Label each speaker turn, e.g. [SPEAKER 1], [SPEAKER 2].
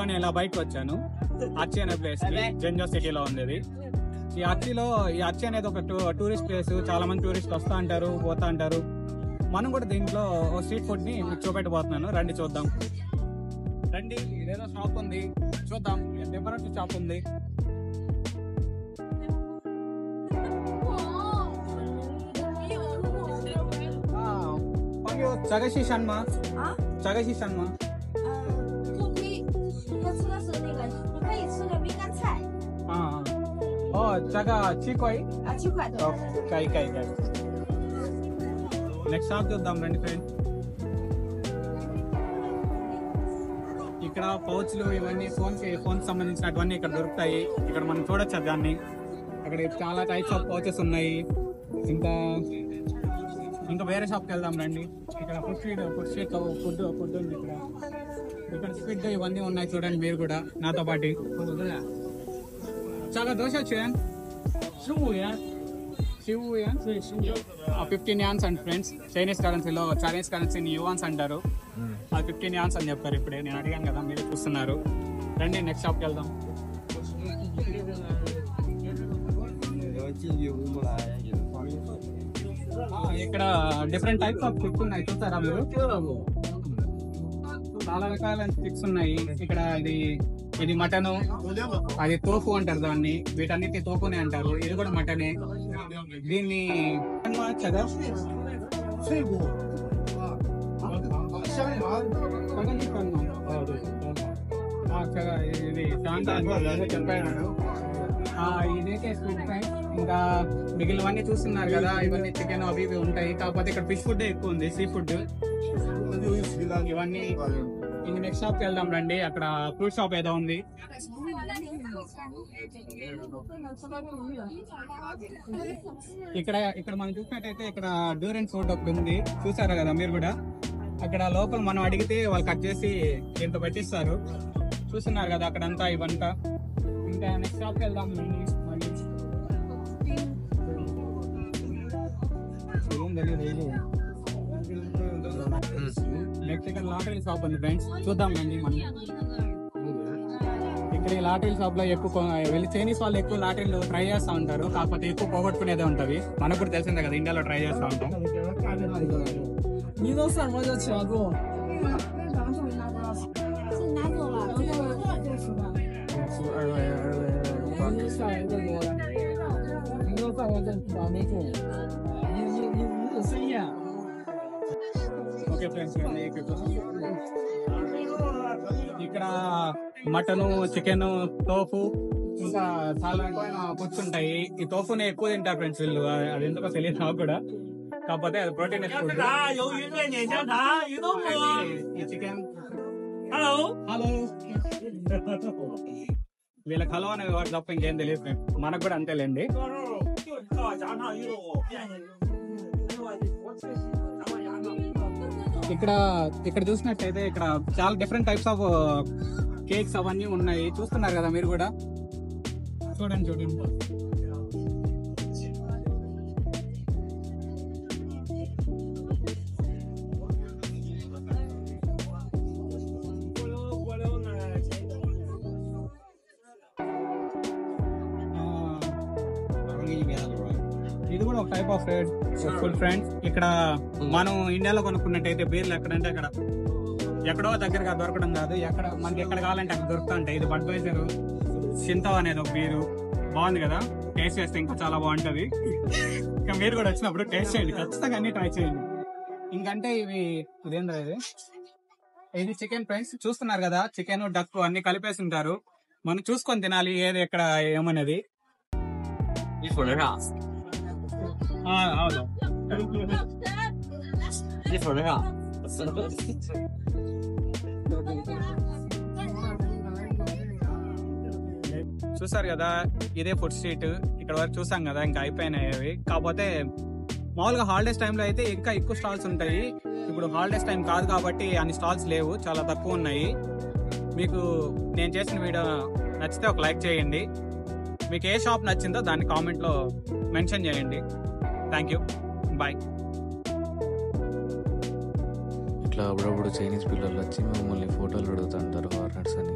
[SPEAKER 1] నేను ఇలా బయటకు వచ్చాను. అర్చి అనే ప్లేస్ కి, జెంజో సిటీలో ఉంది. ఈ అర్చి అనేది ఒక టూరిస్ట్ ప్లేస్. చాలా మంది టూరిస్ట్ వస్తా అంటారు, పోతా అంటారు. మనం కూడా దీంట్లో స్ట్రీట్ ఫుడ్ ని మీకు చూపెట్టబోతున్నాను. రండి చూద్దాం. రండి, ఇదేదో షాప్ ఉంది, చూద్దాం. డిఫరెంట్ షాప్ ఉంది.这个是什么？啊？这个是什么？
[SPEAKER 2] 猪皮，他吃的是那个，你可以吃个梅干菜。
[SPEAKER 1] 啊。哦，这个7块。
[SPEAKER 2] 啊，7块多。
[SPEAKER 1] 可以。నెక్స్ట్ షాప్ చూద్దాం రండి ఫ్రెండ్. ఇక్కడ పౌచ్లు ఇవన్నీ ఫోన్ సంబంధించినటువంటి ఇక్కడ దొరుకుతాయి. ఇక్కడ మనం చూడొచ్చు దాన్ని. అక్కడ చాలా టైప్స్ ఆఫ్ పౌచెస్ ఉన్నాయి. ఇంకా వేరే షాప్కి వెళ్దాం రండి. ఇక్కడ ఫుడ్ ఉంది. ఇక్కడ స్క్విడ్ ఇవన్నీ ఉన్నాయి, చూడండి మీరు కూడా నాతో పాటు. చాలా దోశ వచ్చాయన్ 15 యాన్స్ అండ్ ఫ్రెండ్స్. చైనీస్ కరెన్సీని యువాన్స్ అంటారు. అది 15 యాన్స్ అని చెప్పారు. ఇప్పుడే నేను అడిగాను కదా, మీరు చూస్తున్నారు. రండి నెక్స్ట్ షాప్కి వెళ్దాం. ఇక్కడ డిఫరెంట్ టైప్స్ ఆఫ్ స్టిక్స్ ఉన్నాయి, చూస్తారా మీరు? చాలా రకాల స్టిక్స్ ఉన్నాయి ఇక్కడ. ఇది మటను, అది తోఫు అంటారు దాన్ని. వీటన్నిటి తోపునే అంటారు. ఇది కూడా మటనే. దీన్ని ఇది చెప్పాడు. ఇదైతే స్క్విడ్ ఫ్రై. ఇంకా మిగిలినవన్నీ చూస్తున్నారు కదా, ఇవన్నీ చికెన్ అవి ఇవి ఉంటాయి. కాకపోతే ఇక్కడ ఫిష్ ఫుడ్ ఎక్కువ ఉంది, సీ ఫుడ్ ఇవన్నీ. ఇంక నెక్స్ట్ షాప్కి వెళ్దాం రండి. అక్కడ ఫ్రూట్ షాప్ ఏదో ఉంది. ఇక్కడ మనం చూసినట్టయితే ఇక్కడ డ్యూరెన్ ఫ్రూట్ ఒకటి ఉంది, చూసారా కదా మీరు కూడా. అక్కడ లోపల మనం అడిగితే వాళ్ళు కట్ చేసి దీంతో పెట్టిస్తారు. చూస్తున్నారు కదా అక్కడంతా ఇవంతా. ఇంకా నెక్స్ట్ షాప్కి వెళ్దాం. నెక్స్ట్ ఇక్కడ లాటరీ షాప్ ఉంది ఫ్రెండ్స్, చూద్దాం రండి మనం. ఇక్కడ ఈ లాటరీ షాప్ లో ఎక్కువ చైనీస్ వాళ్ళు ఎక్కువ లాటరీలు ట్రై చేస్తూ ఉంటారు. కాకపోతే ఎక్కువ పోగొట్టుకునేదే ఉంటది. మనకు కూడా తెలిసిందే కదా, ఇండియాలో ట్రై చేస్తూ ఉంటాం. ఓకే ఫ్రెండ్స్, ఇక్కడ మటను, చికెన్, తోఫు, ఇంకా చాలా రకమైన ఫుడ్స్ ఉంటాయి. ఈ తోఫుని ఎక్కువ తింటారు ఫ్రెండ్స్ వీళ్ళు. అది ఎందుకో తెలియదు నాకు కూడా, కాకపోతే అది ప్రోటీన్ ఎక్కువ. ఈ చికెన్ హలో వీళ్ళకి హలో అనే వాటి తప్ప ఇంకేం తెలియదు ఫ్రెండ్స్. మనకు కూడా అంతేలేండి. ఇక్కడ చూసినట్టయితే ఇక్కడ చాలా డిఫరెంట్ టైప్స్ ఆఫ్ కేక్స్ అవన్నీ ఉన్నాయి, చూస్తున్నారు కదా మీరు కూడా. చూడండి. ఇది కూడా ఒక టైప్ ఆఫ్ ఫుడ్ ఫ్రెండ్స్. ఇక్కడ మనం ఇండియాలో కొనుక్కున్నట్టయితే బీర్లు ఎక్కడంటే అక్కడ ఎక్కడో దగ్గరగా దొరకడం కాదు, మనకి ఎక్కడ కావాలంటే అక్కడ దొరుకుతూ ఉంటాయి. ఇది బడ్వైజర్ సింతో అనేది ఒక బీరు. బాగుంది కదా, టేస్ట్ చేస్తే ఇంకా చాలా బాగుంటది. ఇంకా మీరు కూడా వచ్చినప్పుడు టేస్ట్ చేయండి, ఖచ్చితంగా అన్ని ట్రై చేయండి. ఇంకంటే ఇదేందా ఇది చికెన్ ఫ్రెండ్స్, చూస్తున్నారు కదా. చికెన్, డక్ అన్ని కలిపేసి ఉంటారు. మనం చూసుకొని తినాలి ఏది ఎక్కడ ఏమనేది. చూసారు కదా, ఇదే ఫుడ్ స్ట్రీట్. ఇక్కడ వరకు చూసాం కదా, ఇంకా అయిపోయినాయి. కాకపోతే మామూలుగా హాలిడేస్ టైంలో అయితే ఇంకా ఎక్కువ స్టాల్స్ ఉంటాయి. ఇప్పుడు హాలిడేస్ టైం కాదు కాబట్టి అన్ని స్టాల్స్ లేవు, చాలా తక్కువ ఉన్నాయి. మీకు నేను చేసిన వీడియో నచ్చితే ఒక లైక్ చేయండి. మీకు ఏ షాప్ నచ్చిందో దాన్ని కామెంట్లో మెన్షన్ చేయండి. Thank you, bye.
[SPEAKER 3] ఇట్లా అప్పుడప్పుడు చైనీస్ పిల్లలు వచ్చి మమ్మల్ని ఫోటోలు అడుగుతుంటారు హార్నెట్స్ అని.